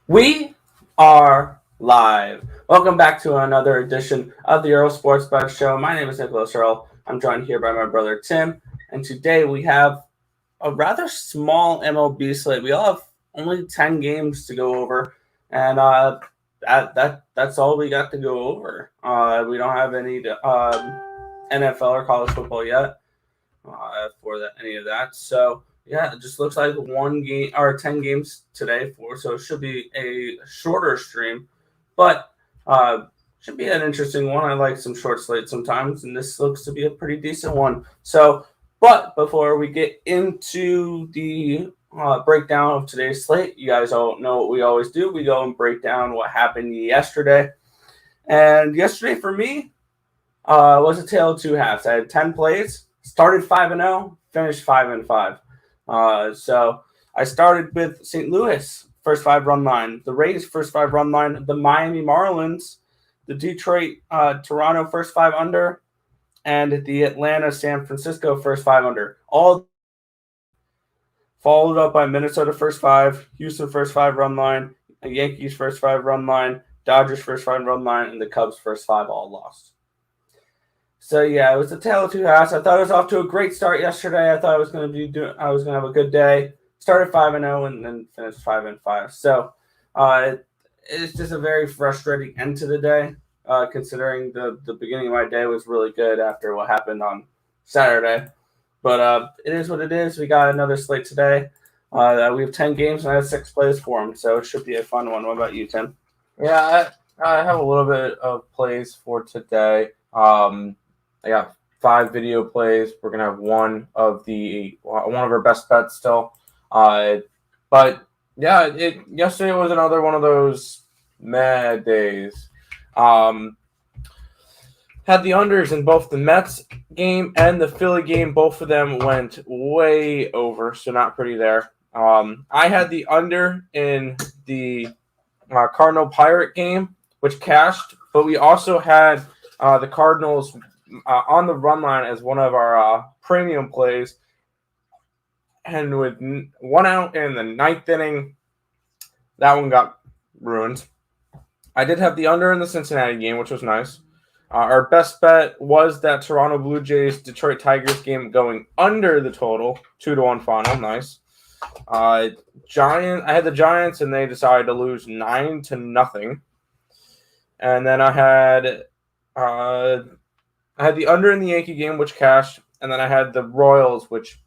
We are live. Welcome back to another edition of the Earle Sports Bet Show. My name is Nicholas Earle. I'm joined here by my brother Tim, and today we have a rather small MLB slate. We all have only 10 games to go over, and that's all we got to go over. We don't have any NFL or college football yet for any of that. So yeah, it just looks like one game or 10 games today so it should be a shorter stream, but should be an interesting one. I like some short slates sometimes, and this looks to be a pretty decent one. So, but before we get into the breakdown of today's slate, you guys all know what we always do. We go and break down what happened yesterday. And yesterday for me was a tale of two halves. I had 10 plays, started 5-0, finished 5-5. So I started with St. Louis, first 5-run line, the Rays, first 5-run line, the Miami Marlins, the Detroit, Toronto, first 5 under, and the Atlanta, San Francisco, first 5 under. All followed up by Minnesota, first 5, Houston, first 5-run line, Yankees, first 5-run line, Dodgers, first 5-run line, and the Cubs, first 5, all lost. So yeah, it was a tale of two halves. I thought it was off to a great start yesterday. I thought I was going to have a good day. Started 5-0 and then finished 5-5. So it's just a very frustrating end to the day, considering the beginning of my day was really good after what happened on Saturday. But it is what it is. We got another slate today. We have 10 games and I have 6 plays for them, so it should be a fun one. What about you, Tim? Yeah, I have a little bit of plays for today. I got 5 video plays. We're gonna have one of our best bets still. But yeah, yesterday was another one of those mad days. Had the unders in both the Mets game and the Philly game. Both of them went way over, so not pretty there. I had the under in the Cardinal Pirate game, which cashed, but we also had the Cardinals on the run line as one of our premium plays. And with 1 out in the 9th inning, that one got ruined. I did have the under in the Cincinnati game, which was nice. Our best bet was that Toronto Blue Jays Detroit Tigers game going under the total, 2-1 final. Nice. I had the Giants, and they decided to lose 9-0. And then I had the under in the Yankee game, which cashed, and then I had the Royals, which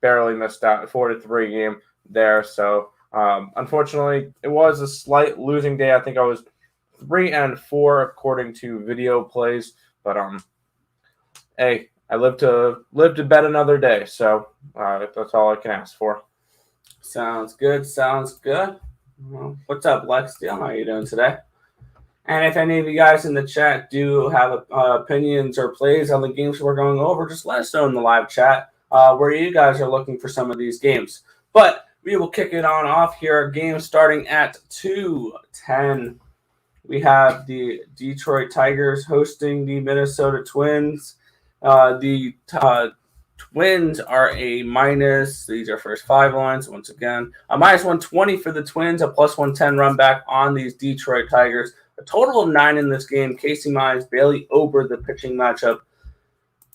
barely missed out, 4-3 game there. So unfortunately, it was a slight losing day. I think I was 3-4 according to video plays, but hey, I live to bet another day, so that's all I can ask for. Sounds good. Well, what's up, Lex? How are you doing today? And if any of you guys in the chat do have opinions or plays on the games we're going over, just let us know in the live chat where you guys are looking for some of these games. But we will kick it on off here. Our game starting at 2:10. We have the Detroit Tigers hosting the Minnesota Twins. The Twins are a minus. These are first 5 lines. Once again, a minus 120 for the Twins, a plus 110 run back on these Detroit Tigers. A total of 9 in this game. Casey Mize, Bailey Ober, the pitching matchup.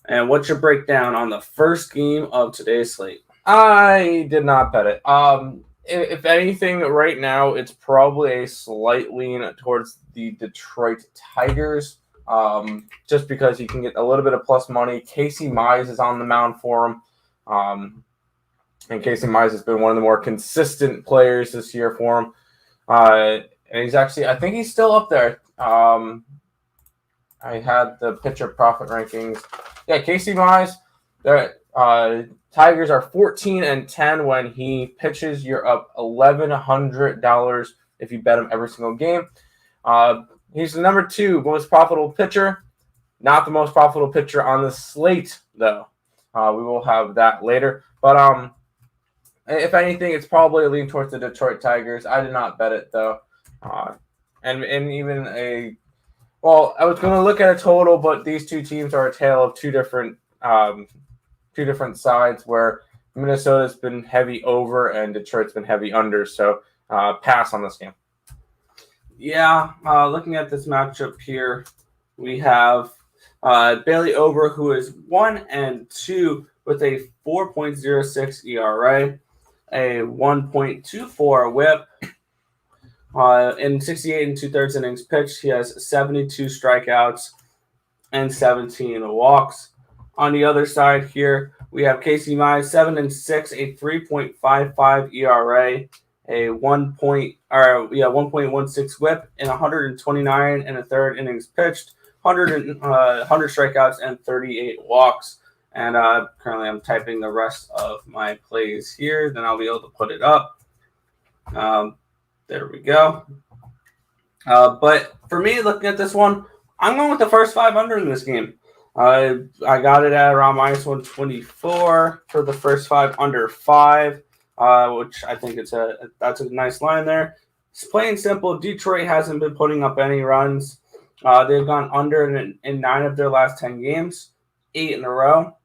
And what's your breakdown on the first game of today's slate? I did not bet it. If anything, right now it's probably a slight lean towards the Detroit Tigers, just because you can get a little bit of plus money. Casey Mize is on the mound for him, and Casey Mize has been one of the more consistent players this year for him. And he's actually, I think he's still up there. I had the pitcher profit rankings. Yeah, Casey Mize, Tigers are 14-10 when he pitches. You're up $1,100 if you bet him every single game. He's the number 2 most profitable pitcher. Not the most profitable pitcher on the slate, though. We will have that later. But if anything, it's probably a lean towards the Detroit Tigers. I did not bet it, though. And even I was going to look at a total, but these two teams are a tale of two different sides, where Minnesota's been heavy over and Detroit's been heavy under. So pass on this game. Yeah, looking at this matchup here, we have Bailey Ober, who is 1-2 with a 4.06 ERA, a 1.24 WHIP. In 68 and two-thirds innings pitched, he has 72 strikeouts and 17 walks. On the other side here, we have Casey Mize, 7-6, a 3.55 ERA, a 1.16 WHIP, in 129 and a third innings pitched, 100 strikeouts and 38 walks. And currently, I'm typing the rest of my plays here. Then I'll be able to put it up. There we go. But for me, looking at this one, I'm going with the first 5 under in this game. I got it at around minus 124 for the first 5 under 5, which I think that's a nice line there. It's plain and simple. Detroit hasn't been putting up any runs. They've gone under in 9 of their last 10 games, 8 in a row.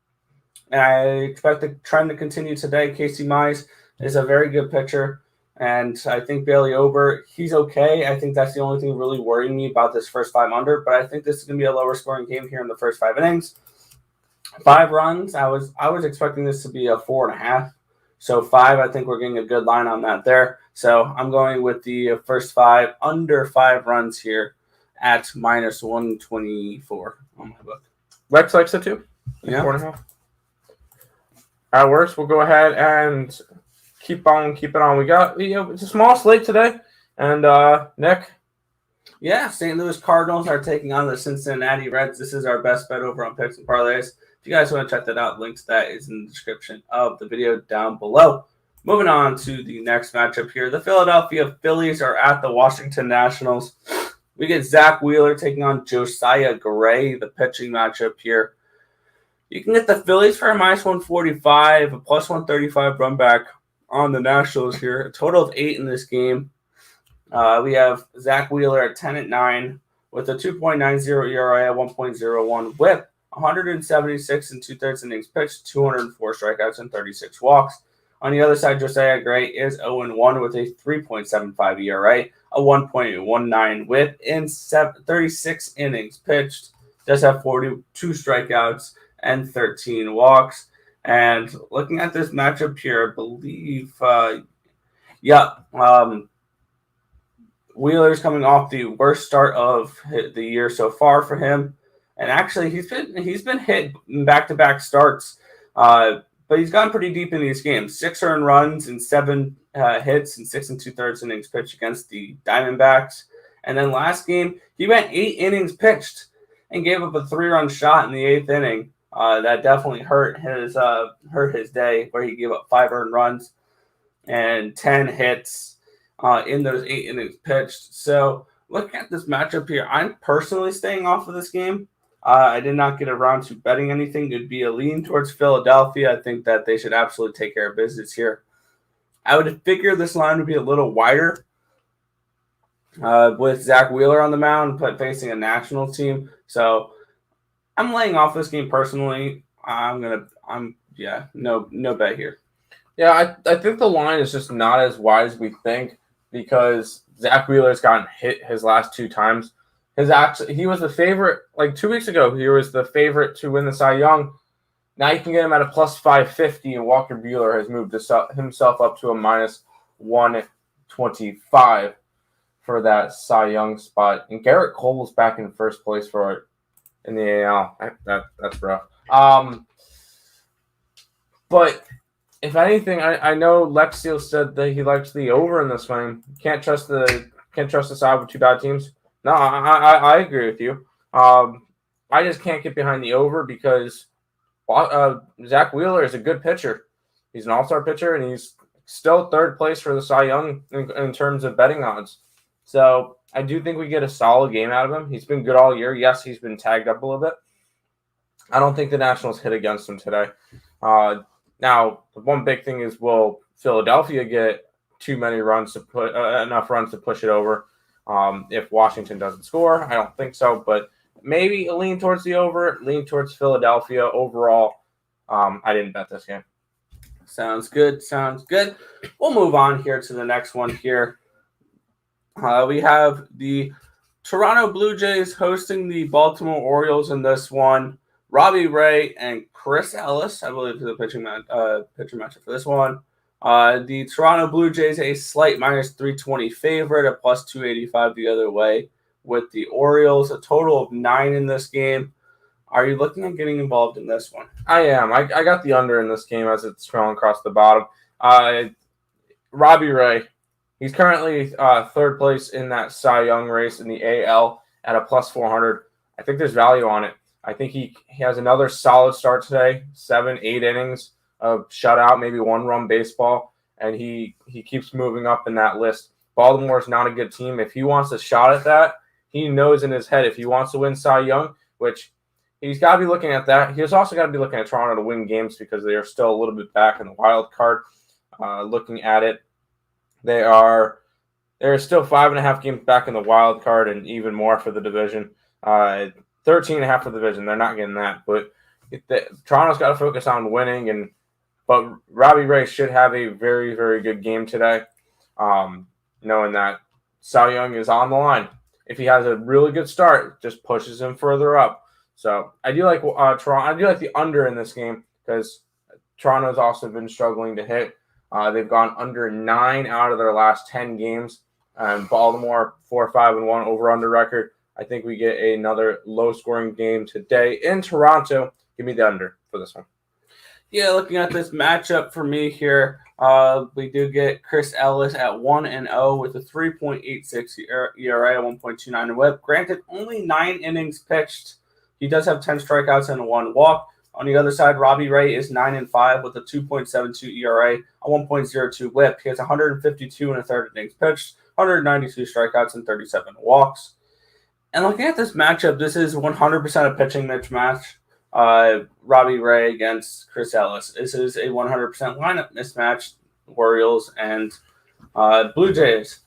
And I expect the trend to continue today. Casey Mize is a very good pitcher. And I think Bailey Ober, he's okay. I think that's the only thing really worrying me about this first 5 under. But I think this is going to be a lower scoring game here in the first 5 innings. 5 runs. I was expecting this to be a 4.5. So 5, I think we're getting a good line on that there. So I'm going with the first 5 under 5 runs here at minus 124 on my book. Lex likes it too. Yeah. 4.5. That works. We'll go ahead and keep it on. We got it's a small slate today. And Nick? Yeah, St. Louis Cardinals are taking on the Cincinnati Reds. This is our best bet over on Picks and Parleys. If you guys want to check that out, link to that is in the description of the video down below. Moving on to the next matchup here. The Philadelphia Phillies are at the Washington Nationals. We get Zach Wheeler taking on Josiah Gray, the pitching matchup here. You can get the Phillies for a minus 145, a plus 135 run back on the Nationals here. A total of 8 in this game. We have Zach Wheeler at 10-9 with a 2.90 ERA, 1.01 WHIP, 176 and two-thirds innings pitched, 204 strikeouts and 36 walks. On the other side, Josiah Gray is 0-1 with a 3.75 ERA, a 1.19 WHIP in 36 innings pitched. Does have 42 strikeouts and 13 walks. And looking at this matchup here, I believe, Wheeler's coming off the worst start of the year so far for him. And actually, he's been hit in back-to-back starts, but he's gotten pretty deep in these games. 6 earned runs and 7 hits and 6 2/3 innings pitched against the Diamondbacks. And then last game, he went 8 innings pitched and gave up a 3-run shot in the 8th inning. That definitely hurt his day, where he gave up 5 earned runs and 10 hits in those 8 innings pitched. So looking at this matchup here, I'm personally staying off of this game. I did not get around to betting anything. It'd be a lean towards Philadelphia. I think that they should absolutely take care of business here. I would figure this line would be a little wider with Zach Wheeler on the mound, but facing a national team. So I'm laying off this game personally. No bet here. Yeah, I think the line is just not as wide as we think, because Zach Wheeler's gotten hit his last 2 times. He was the favorite, like 2 weeks ago, he was the favorite to win the Cy Young. Now you can get him at a plus 550, and Walker Buehler has moved himself up to a minus 125 for that Cy Young spot. And Garrett Cole's back in first place for it in the AL. That's rough. But if anything, I know Lex Steele said that he likes the over in this one. Can't trust the side with 2 bad teams. No, I agree with you. I just can't get behind the over because Zach Wheeler is a good pitcher. He's an all-star pitcher, and he's still 3rd place for the Cy Young in terms of betting odds. So I do think we get a solid game out of him. He's been good all year. Yes, he's been tagged up a little bit. I don't think the Nationals hit against him today. Now, the one big thing is, will Philadelphia get enough runs to push it over? If Washington doesn't score, I don't think so, but maybe a lean towards the over, lean towards Philadelphia overall. I didn't bet this game. Sounds good. We'll move on here to the next one here. We have the Toronto Blue Jays hosting the Baltimore Orioles in this one. Robbie Ray and Chris Ellis, I believe, is the pitching matchup for this one. The Toronto Blue Jays, a slight minus 320 favorite, a plus 285 the other way. With the Orioles, a total of 9 in this game. Are you looking at getting involved in this one? I am. I got the under in this game as it's scrolling across the bottom. Robbie Ray, he's currently third place in that Cy Young race in the AL at a plus 400. I think there's value on it. I think he has another solid start today, 7-8 innings of shutout, maybe 1-run baseball, and he keeps moving up in that list. Baltimore is not a good team. If he wants a shot at that, he knows in his head if he wants to win Cy Young, which he's got to be looking at that. He's also got to be looking at Toronto to win games because they are still a little bit back in the wild card. Looking at it, they're still 5.5 games back in the wild card and even more for the division. 13.5 for the division. They're not getting that, but Toronto's got to focus on winning. But Robbie Ray should have a very, very good game today, knowing that Cy Young is on the line. If he has a really good start, it just pushes him further up. So I do like Toronto. I do like the under in this game because Toronto's also been struggling to hit. They've gone under 9 out of their last 10 games. Baltimore 4-5-1 over/under record. I think we get another low-scoring game today in Toronto. Give me the under for this one. Yeah, looking at this matchup for me here, we do get Chris Ellis at 1-0 with a 3.86 ERA, 1.29 WHIP. Granted, only 9 innings pitched. He does have 10 strikeouts and 1 walk. On the other side, Robbie Ray is 9-5 with a 2.72 ERA, a 1.02 WHIP. He has 152 and a third innings pitched, 192 strikeouts and 37 walks. And looking at this matchup, this is 100% a pitching mismatch. Robbie Ray against Chris Ellis. This is a 100% lineup mismatch. Orioles and Blue Jays.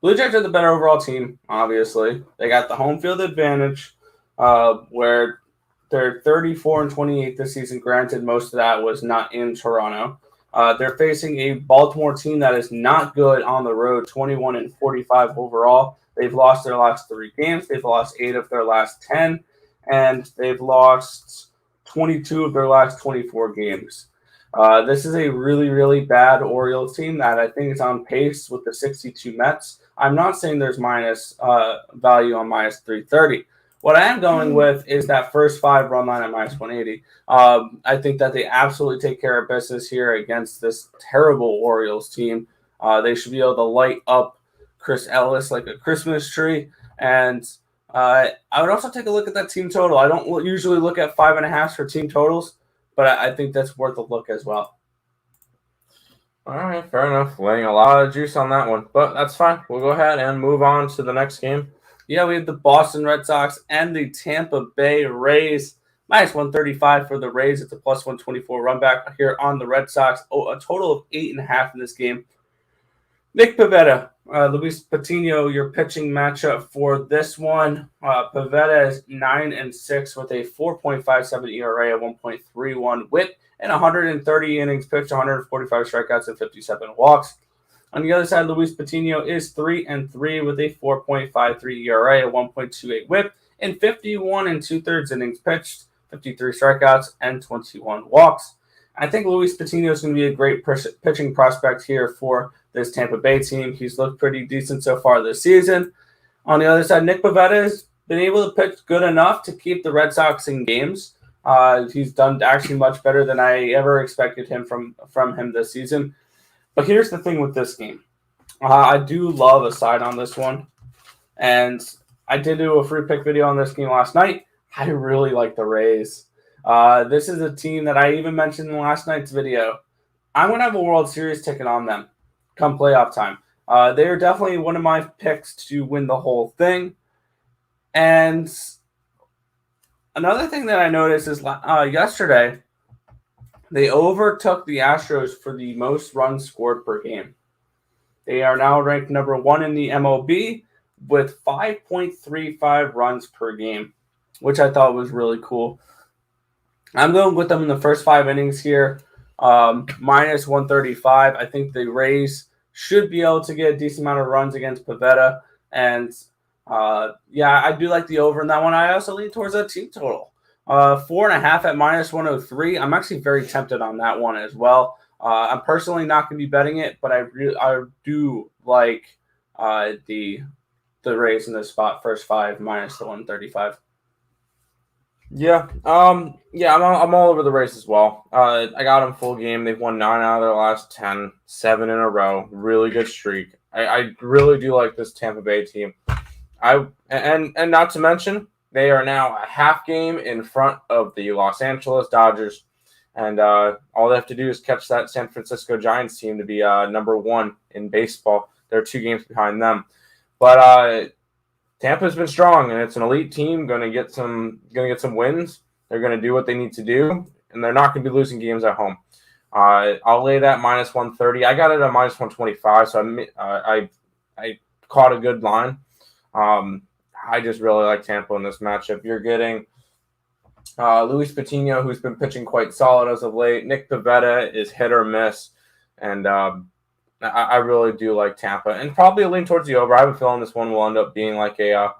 Blue Jays are the better overall team, obviously. They got the home field advantage, where they're 34-28 this season. Granted, most of that was not in Toronto. They're facing a Baltimore team that is not good on the road, 21-45 overall. They've lost their last 3 games. They've lost 8 of their last 10, and they've lost 22 of their last 24 games. This is a really, really bad Orioles team that I think is on pace with the 62 Mets. I'm not saying there's minus value on minus 330. What I am going with is that first 5 run line at minus 180. I think that they absolutely take care of business here against this terrible Orioles team. They should be able to light up Chris Ellis like a Christmas tree. And I would also take a look at that team total. I don't usually look at 5.5 for team totals, but I think that's worth a look as well. All right, fair enough. Laying a lot of juice on that one, but that's fine. We'll go ahead and move on to the next game. Yeah, we have the Boston Red Sox and the Tampa Bay Rays. Minus 135 for the Rays. It's a plus 124 run back here on the Red Sox. A total of 8.5 in this game. Nick Pivetta, Luis Patino, your pitching matchup for this one. Pivetta is 9-6 with a 4.57 ERA, a 1.31 WHIP, and 130 innings pitched, 145 strikeouts, and 57 walks. On the other side, Luis Patino is 3-3 with a 4.53 ERA, a 1.28 WHIP, and 51 2/3 innings pitched, 53 strikeouts, and 21 walks. I think Luis Patino is going to be a great pitching prospect here for this Tampa Bay team. He's looked pretty decent so far this season. On the other side, Nick Pivetta has been able to pitch good enough to keep the Red Sox in games. He's done actually much better than I ever expected him from him this season. But here's the thing with this game. I do love a side on this one. And I did do a free pick video on this game last night. I really like the Rays. This is a team that I even mentioned in last night's video. I'm going to have a World Series ticket on them come playoff time. They are definitely one of my picks to win the whole thing. And another thing that I noticed is yesterday, they overtook the Astros for the most runs scored per game. They are now ranked number 1 in the MLB with 5.35 runs per game, which I thought was really cool. I'm going with them in the first 5 innings here, minus 135. I think the Rays should be able to get a decent amount of runs against Pivetta. And I do like the over in that one. I also lean towards a team total. 4.5 at -103. I'm actually very tempted on that one as well. I'm personally not going to be betting it, but I do like the Rays in this spot, first 5 minus the 135. Yeah, I'm all over the Rays as well. I got them full game. They've won 9 out of their last 10, 7 in a row. Really good streak. I really do like this Tampa Bay team. And not to mention, they are now a half game in front of the Los Angeles Dodgers, and all they have to do is catch that San Francisco Giants team to be number 1 in baseball. They're 2 games behind them, but Tampa's been strong, and it's an elite team. Going to get some wins. They're going to do what they need to do, and they're not going to be losing games at home. I'll lay that -130. I got it at -125, so I caught a good line. I just really like Tampa in this matchup. You're getting Luis Patino, who's been pitching quite solid as of late. Nick Pivetta is hit or miss, and I really do like Tampa, and probably lean towards the over. I have a feeling this one will end up being like a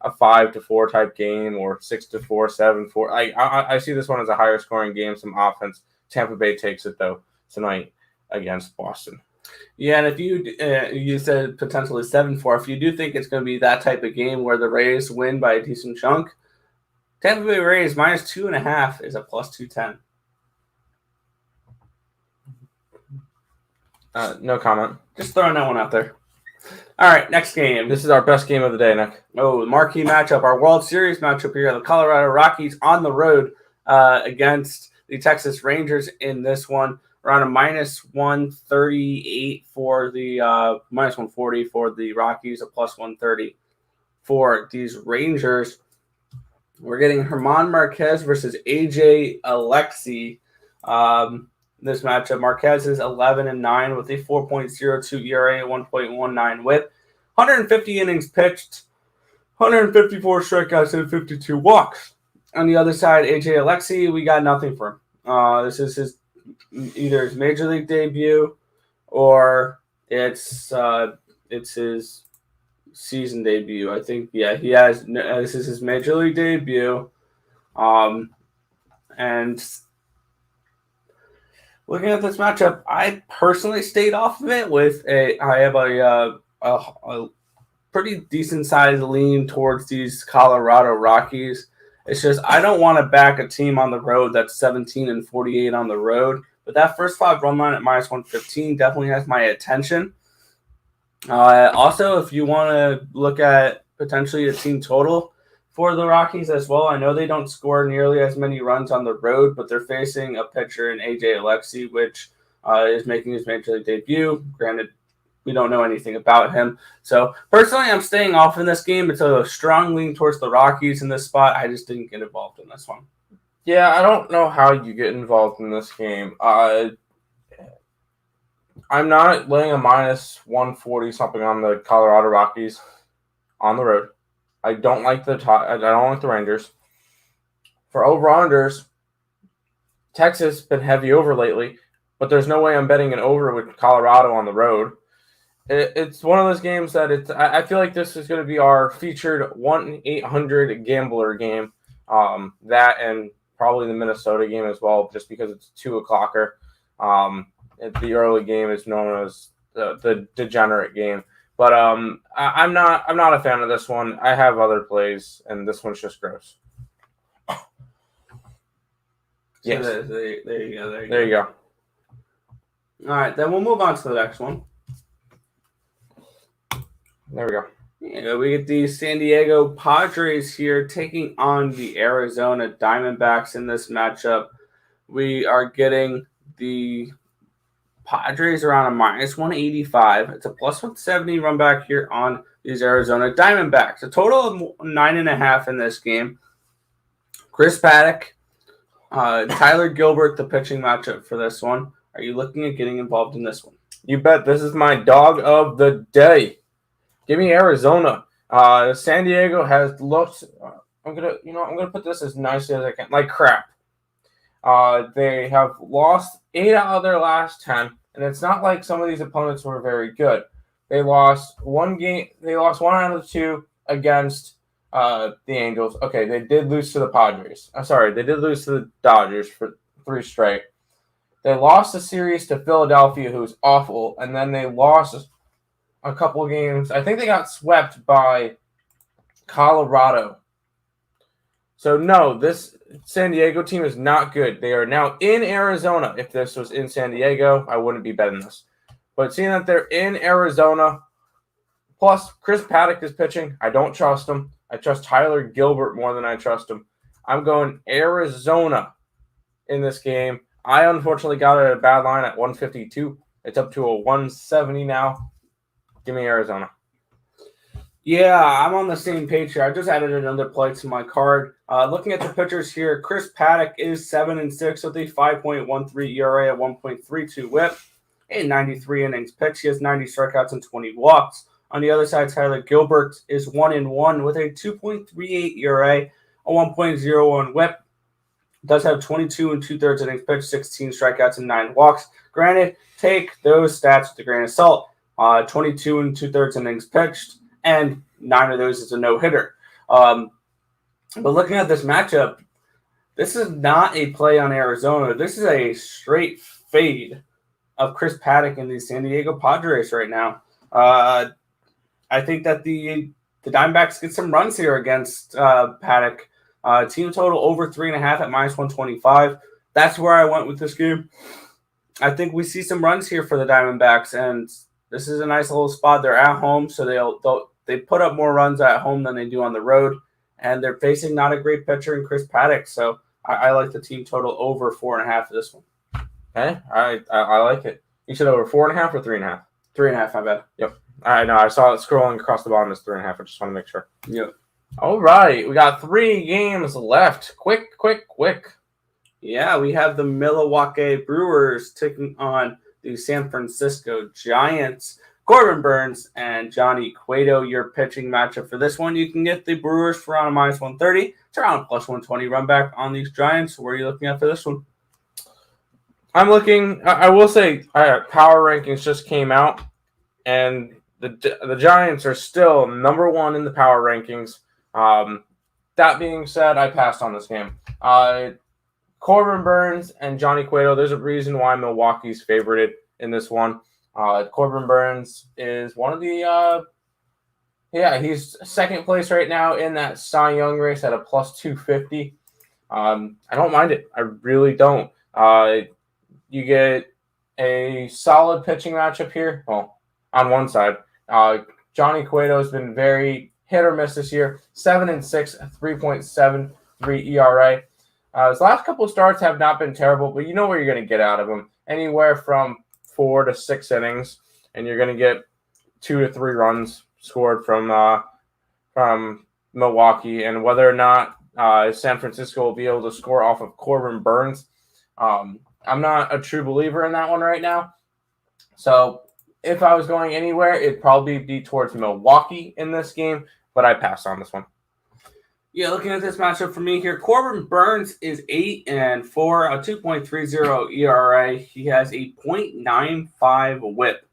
5-4 type game, or 6-4, 7-4. I see this one as a higher scoring game, some offense. Tampa Bay takes it though tonight against Boston. Yeah, and if you said potentially 7-4, if you do think it's going to be that type of game where the Rays win by a decent chunk, Tampa Bay Rays -2.5 is a +210. No comment. Just throwing that one out there. All right, next game. This is our best game of the day, Nick. Oh, the marquee matchup, our World Series matchup here. The Colorado Rockies on the road against the Texas Rangers in this one. Around a -138 for the -140 for the Rockies, a +130 for these Rangers. We're getting Herman Marquez versus Aj Alexey. This matchup, Marquez is 11-9 with a 4.02 ERA, 1.19 WHIP, 150 innings pitched, 154 strikeouts, and 52 walks. On the other side, Aj Alexey, we got nothing for him. This is either his major league debut or it's his season debut. I think, yeah, he has. This is his major league debut, and looking at this matchup, I personally stayed off of it. I have a pretty decent sized lean towards these Colorado Rockies. It's just I don't want to back a team on the road that's 17-48 on the road. But that first 5 run line at -115 definitely has my attention. Also, if you want to look at potentially a team total for the Rockies as well, I know they don't score nearly as many runs on the road, but they're facing a pitcher in Aj Alexey, which is making his major league debut. Granted, we don't know anything about him. So personally, I'm staying off in this game. It's a strong lean towards the Rockies in this spot. I just didn't get involved in this one. Yeah, I don't know how you get involved in this game. I'm not laying a -140 something on the Colorado Rockies on the road. I don't like the Rangers. For over-unders, Texas has been heavy over lately, but there's no way I'm betting an over with Colorado on the road. It's one of those games that I feel like this is going to be our featured 1-800 gambler game. That and probably the Minnesota game as well, just because it's a 2:00. The early game is known as the degenerate game. But I'm not a fan of this one. I have other plays, and this one's just gross. Yes. So there you go. There you go. All right, then we'll move on to the next one. There we go. Yeah, we get the San Diego Padres here taking on the Arizona Diamondbacks in this matchup. We are getting the Padres around a -185. It's a +170 run back here on these Arizona Diamondbacks. A total of 9.5 in this game. Chris Paddock, Tyler Gilbert, the pitching matchup for this one. Are you looking at getting involved in this one? You bet. This is my dog of the day. Give me Arizona. San Diego has looked. I'm gonna put this as nicely as I can. Like crap. They have lost 8 out of their last 10, and it's not like some of these opponents were very good. They lost one game. They lost 1 out of 2 against the Angels. Okay, they did lose to the Padres. I'm sorry, they did lose to the Dodgers for 3 straight. They lost the series to Philadelphia, who's awful, and then they lost a couple of games. I think they got swept by Colorado. So, no, this San Diego team is not good. They are now in Arizona. If this was in San Diego, I wouldn't be betting this. But seeing that they're in Arizona, plus Chris Paddock is pitching, I don't trust him. I trust Tyler Gilbert more than I trust him. I'm going Arizona in this game. I unfortunately got it at a bad line at 152. It's up to a 170 now. Give me Arizona. Yeah, I'm on the same page here. I just added another play to my card. Looking at the pitchers here, Chris Paddock is 7-6 with a 5.13 ERA, a 1.32 WHIP, a 93 innings pitched. He has 90 strikeouts and 20 walks. On the other side, Tyler Gilbert is 1-1 with a 2.38 ERA, a 1.01 WHIP. Does have 22 2/3 innings pitched, 16 strikeouts and 9 walks. Granted, take those stats with a grain of salt. 22 2/3 innings pitched, and 9 of those is a no-hitter. But looking at this matchup, this is not a play on Arizona. This is a straight fade of Chris Paddock and the San Diego Padres right now. I think that the Diamondbacks get some runs here against Paddock. Team total over 3.5 at -125. That's where I went with this game. I think we see some runs here for the Diamondbacks, and this is a nice little spot. They're at home, so they put up more runs at home than they do on the road, and they're facing not a great pitcher in Chris Paddock. So I like the team total over 4.5 for this one. Okay, I like it. You said over 4.5 or 3.5? 3.5, my bad. Yep. I know. I saw it scrolling across the bottom as 3.5. I just want to make sure. Yep. All right. We got 3 games left. Quick. Yeah, we have the Milwaukee Brewers taking on the San Francisco Giants. Corbin Burnes and Johnny Cueto, your pitching matchup for this one. You can get the Brewers for around a -130. It's around +120 run back on these Giants. Where are you looking at for this one? I'm looking. I will say power rankings just came out, and the Giants are still number 1 in the power rankings. That being said, I passed on this game. Corbin Burnes and Johnny Cueto, there's a reason why Milwaukee's favorited in this one. Corbin Burnes is one of the he's second place right now in that Cy Young race at a +250. I don't mind it. I really don't. You get a solid pitching matchup here. Well, on one side, Johnny Cueto has been very hit or miss this year. 7-6, 3.73 ERA. His last couple of starts have not been terrible, but you know where you're going to get out of him. Anywhere from 4 to 6 innings, and you're going to get 2 to 3 runs scored from Milwaukee. And whether or not San Francisco will be able to score off of Corbin Burnes, I'm not a true believer in that one right now. So if I was going anywhere, it'd probably be towards Milwaukee in this game, but I passed on this one. Yeah, looking at this matchup for me here, Corbin Burnes is 8-4, a 2.30 ERA. He has a .95 WHIP,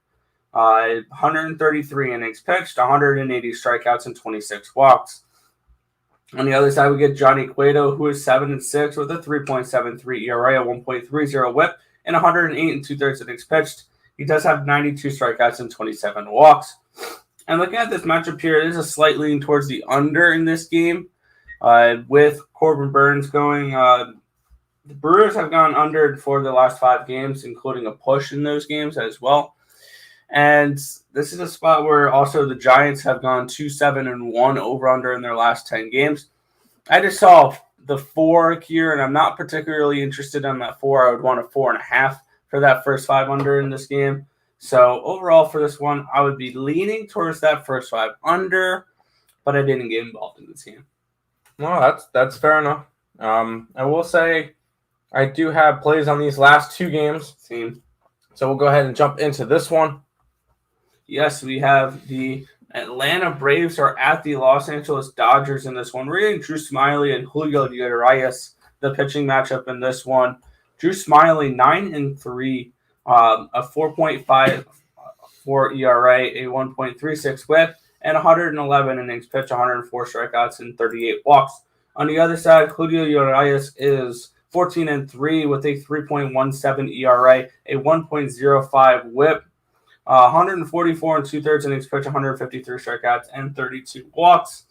133 innings pitched, 180 strikeouts, and 26 walks. On the other side, we get Johnny Cueto, who is 7-6 with a 3.73 ERA, a 1.30 WHIP, and 108 2/3 innings pitched. He does have 92 strikeouts and 27 walks. And looking at this matchup here, there's a slight lean towards the under in this game. With Corbin Burnes going, the Brewers have gone under for the last 5 games, including a push in those games as well. And this is a spot where also the Giants have gone 2-7-1 over under in their last 10 games. I just saw the 4 here, and I'm not particularly interested in that 4. I would want a 4.5 for that first 5 under in this game. So overall for this one, I would be leaning towards that first 5 under, but I didn't get involved in this game. Well, that's fair enough. I will say I do have plays on these last 2 games. Same. So we'll go ahead and jump into this one. Yes, we have the Atlanta Braves are at the Los Angeles Dodgers in this one. We're getting Drew Smiley and Julio Urias, the pitching matchup in this one. Drew Smiley, 9-3 a 4.54 ERA, a 1.36 WHIP, and 111 innings pitched, 104 strikeouts, and 38 walks. On the other side, Julio Urias is 14-3 with a 3.17 ERA, a 1.05 WHIP, 144 and 2/3 innings pitched, 153 strikeouts, and 32 walks.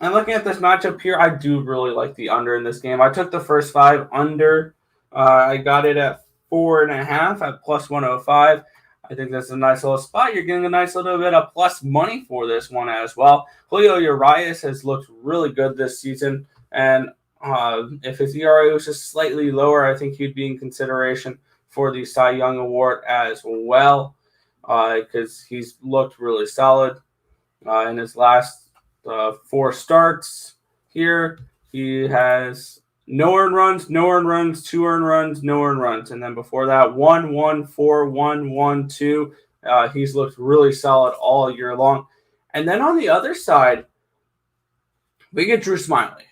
And looking at this matchup here, I do really like the under in this game. I took the first 5 under. I got it at 4.5 at plus 105. I think that's a nice little spot. You're getting a nice little bit of plus money for this one as well. Julio Urias has looked really good this season, and if his ERA was just slightly lower, I think he'd be in consideration for the Cy Young Award as well, because he's looked really solid in his last 4 starts here. He has no earned runs, 2 earned runs, no earned runs. And then before that, 1-1, 4-1, 1-2. He's looked really solid all year long. And then on the other side, we get Drew Smiley,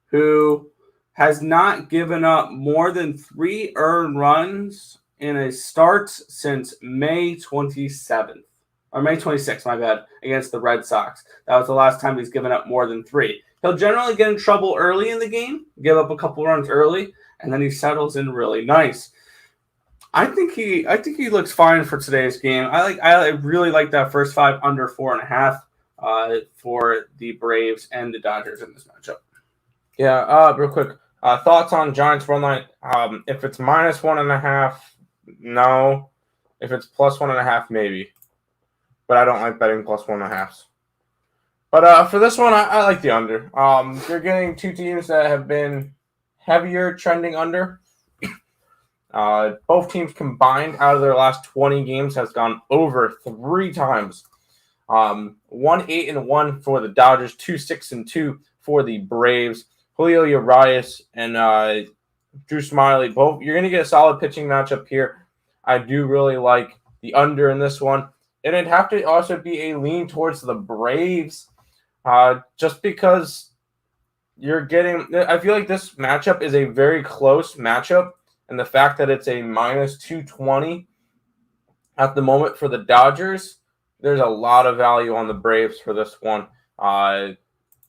who has not given up more than 3 earned runs in a start since May 27th. Or May 26th, my bad, against the Red Sox. That was the last time he's given up more than 3. He'll generally get in trouble early in the game, give up a couple runs early, and then he settles in really nice. I think he looks fine for today's game. I really like that first 5 under 4.5 for the Braves and the Dodgers in this matchup. Yeah, real quick. Thoughts on Giants run line? If it's minus 1.5, no. If it's plus 1.5, maybe. But I don't like betting plus 1.5s. But for this one, I like the under. You're getting 2 teams that have been heavier trending under. Both teams combined out of their last 20 games has gone over 3 times. 1-8-1 for the Dodgers, 2-6-2 for the Braves. Julio Urias and Drew Smiley, both. You're going to get a solid pitching matchup here. I do really like the under in this one. And it'd have to also be a lean towards the Braves, just because you're getting – I feel like this matchup is a very close matchup, and the fact that it's a minus 220 at the moment for the Dodgers, there's a lot of value on the Braves for this one. I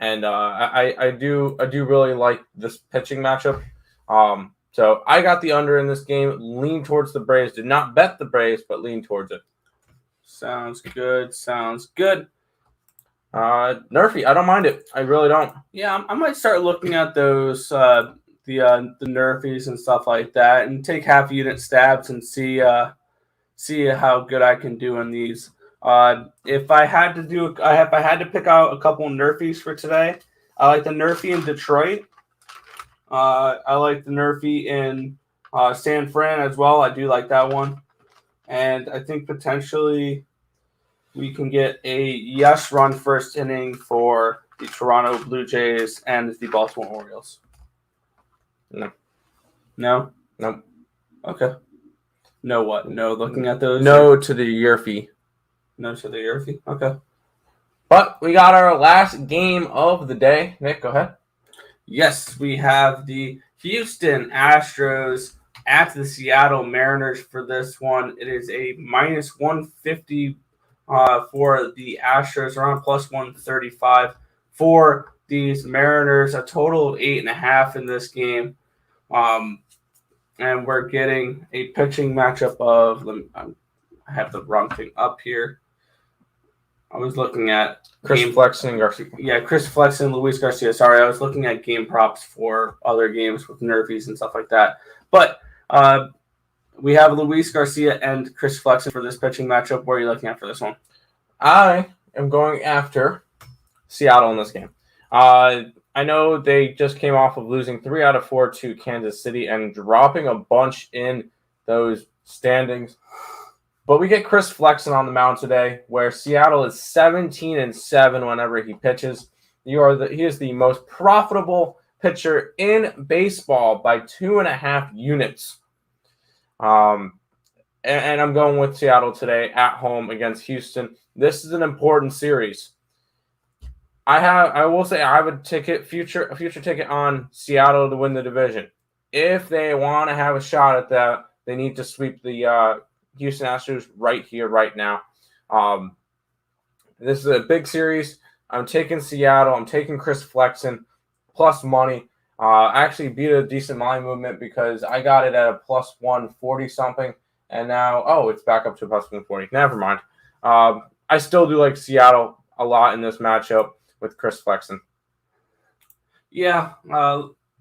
do really like this pitching matchup. So I got the under in this game, lean towards the Braves. Did not bet the Braves, but lean towards it. Sounds good. Nerfy, I don't mind it. I really don't. Yeah, I might start looking at those the Nerfies and stuff like that, and take half unit stabs and see how good I can do in these. If I had to pick out a couple of Nerfies for today, I like the Nerfy in Detroit. I like the Nerfy in San Fran as well. I do like that one. And I think potentially we can get a yes run first inning for the Toronto Blue Jays and the Baltimore Orioles. No. No? Nope. Okay. No what? No looking at those? No to the Yerfy. No to the Yerfy? Okay. But we got our last game of the day. Nick, go ahead. Yes, we have the Houston Astros at the Seattle Mariners for this one. It is a minus 150 for the Astros, around plus 135 for these Mariners, a total of 8.5 in this game. And we're getting a pitching matchup of, I have the wrong thing up here. I was looking at Chris Flexen and Garcia. Yeah, Chris Flexen and Luis Garcia. Sorry, I was looking at game props for other games with Nerfies and stuff like that. But we have Luis Garcia and Chris Flexen for this pitching matchup. What are you looking at for this one? I am going after Seattle in this game. I know they just came off of losing 3 out of 4 to Kansas City and dropping a bunch in those standings. But we get Chris Flexen on the mound today, where Seattle is 17-7 whenever he pitches. He is the most profitable pitcher in baseball by 2.5 units. And I'm going with Seattle today at home against Houston. This is an important series. I will say I have a future ticket on Seattle to win the division. If they want to have a shot at that, They need to sweep the Houston Astros right here, right now. This is a big series. I'm taking Seattle. I'm taking Chris Flexen plus money. I actually beat a decent line movement because I got it at a plus 140 something, and now it's back up to a plus 140. Never mind. I still do like Seattle a lot in this matchup with Chris Flexen. Yeah,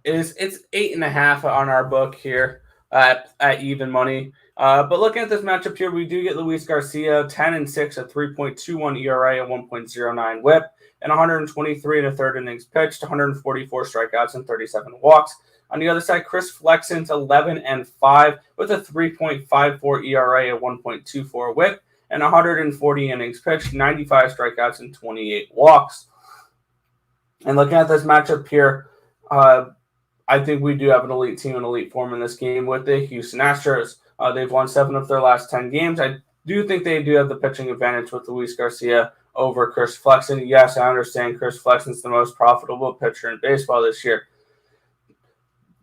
it's 8.5 on our book here at even money. But looking at this matchup here, we do get Luis Garcia, 10-6, a 3.21 ERA, a 1.09 WHIP, and 123 and a third innings pitched, 144 strikeouts and 37 walks. On the other side, Chris Flexen's 11-5 with a 3.54 ERA, a 1.24 WHIP, and 140 innings pitched, 95 strikeouts and 28 walks. And looking at this matchup here, I think we do have an elite team in elite form in this game with the Houston Astros. They've won 7 of their last 10 games. I do think they do have the pitching advantage with Luis Garcia over Chris Flexen. Yes, I understand Chris Flexen's the most profitable pitcher in baseball this year.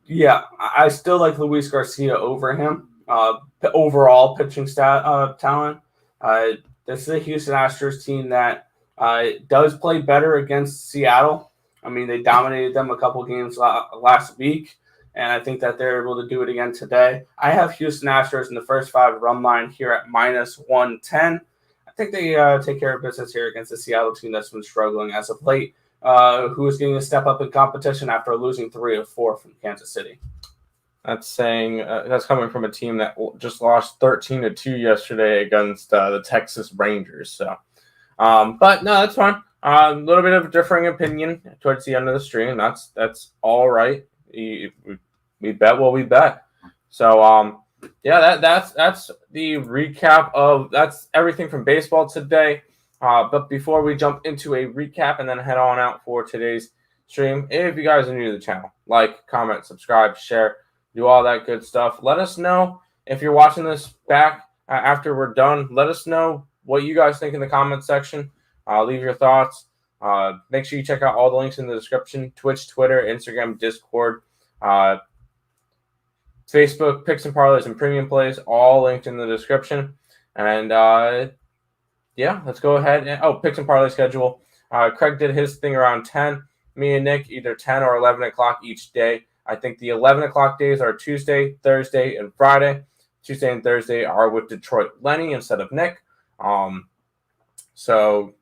Yeah, I still like Luis Garcia over him. Overall pitching talent. This is a Houston Astros team that does play better against Seattle. I mean, they dominated them a couple games last week, and I think that they're able to do it again today. I have Houston Astros in the first 5 run line here at minus 110. I think they take care of business here against the Seattle team that's been struggling as of late, who is getting a step up in competition after losing 3 of 4 from Kansas City. That's coming from a team that just lost 13-2 yesterday against the Texas Rangers. So, but no, that's fine. A little bit of a differing opinion towards the end of the stream. That's all right. We bet what we bet. So that's the recap that's everything from baseball today. But before we jump into a recap and then head on out for today's stream, if you guys are new to the channel, like, comment, subscribe, share, do all that good stuff. Let us know if you're watching this back after we're done. Let us know what you guys think in the comment section. Leave your thoughts. Make sure you check out all the links in the description: Twitch, Twitter, Instagram, Discord, Facebook, Picks and Parleys, and Premium Plays, all linked in the description. And let's go ahead. Picks and Parlay schedule. Craig did his thing around 10. Me and Nick either 10 or 11 o'clock each day. I think the 11 o'clock days are Tuesday, Thursday, and Friday. Tuesday and Thursday are with Detroit Lenny instead of Nick. So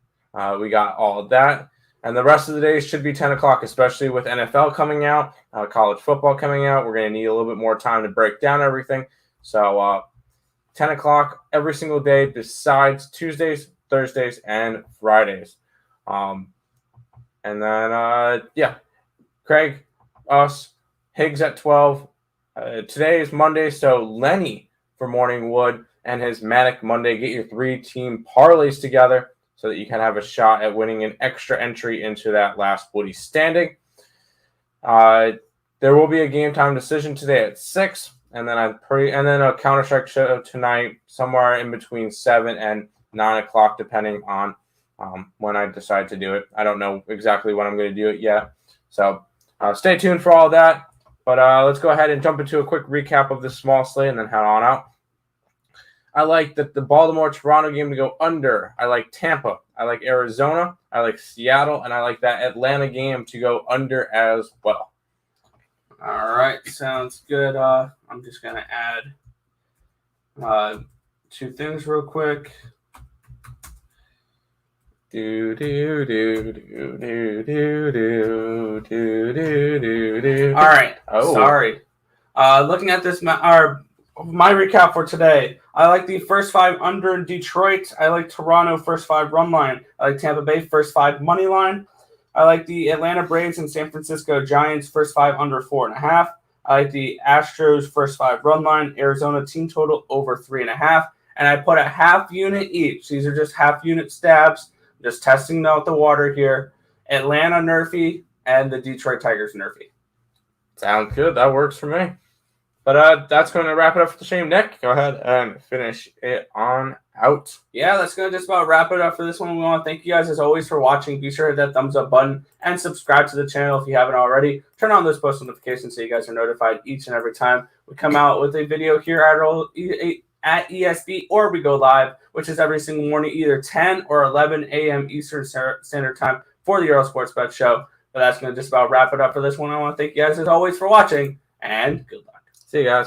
we got all of that. And the rest of the days should be 10 o'clock, especially with NFL coming out, college football coming out. We're going to need a little bit more time to break down everything. So 10 o'clock every single day besides Tuesdays, Thursdays, and Fridays. And then, Craig, us, Higgs at 12. Today is Monday, so Lenny for Morning Wood and his Manic Monday. Get your 3-team parlays together so that you can have a shot at winning an extra entry into that last Woody standing. There will be a game time decision today at 6, and then a Counter-Strike show tonight somewhere in between 7 and 9 o'clock, depending on when I decide to do it. I don't know exactly when I'm going to do it yet, so stay tuned for all that. But let's go ahead and jump into a quick recap of this small slate and then head on out. I like the Baltimore-Toronto game to go under. I like Tampa. I like Arizona. I like Seattle. And I like that Atlanta game to go under as well. All right. Sounds good. I'm just going to add 2 things real quick. All right. Sorry. Looking at this, my recap for today. I like the first 5 under in Detroit. I like Toronto first 5 run line. I like Tampa Bay first 5 money line. I like the Atlanta Braves and San Francisco Giants first 5 under 4.5. I like the Astros first 5 run line. Arizona team total over 3.5. And I put a half unit each. These are just half unit stabs. Just testing out the water here. Atlanta Nerfy and the Detroit Tigers Nerfy. Sounds good. That works for me. But that's going to wrap it up for the stream. Nick, go ahead and finish it on out. Yeah, that's going to just about wrap it up for this one. We want to thank you guys, as always, for watching. Be sure to hit that thumbs up button and subscribe to the channel if you haven't already. Turn on those post notifications so you guys are notified each and every time we come out with a video here at ESB, or we go live, which is every single morning, either 10 or 11 a.m. Eastern Standard Time for the Earle Sports Bet Show. But that's going to just about wrap it up for this one. I want to thank you guys, as always, for watching, and good luck. See you guys.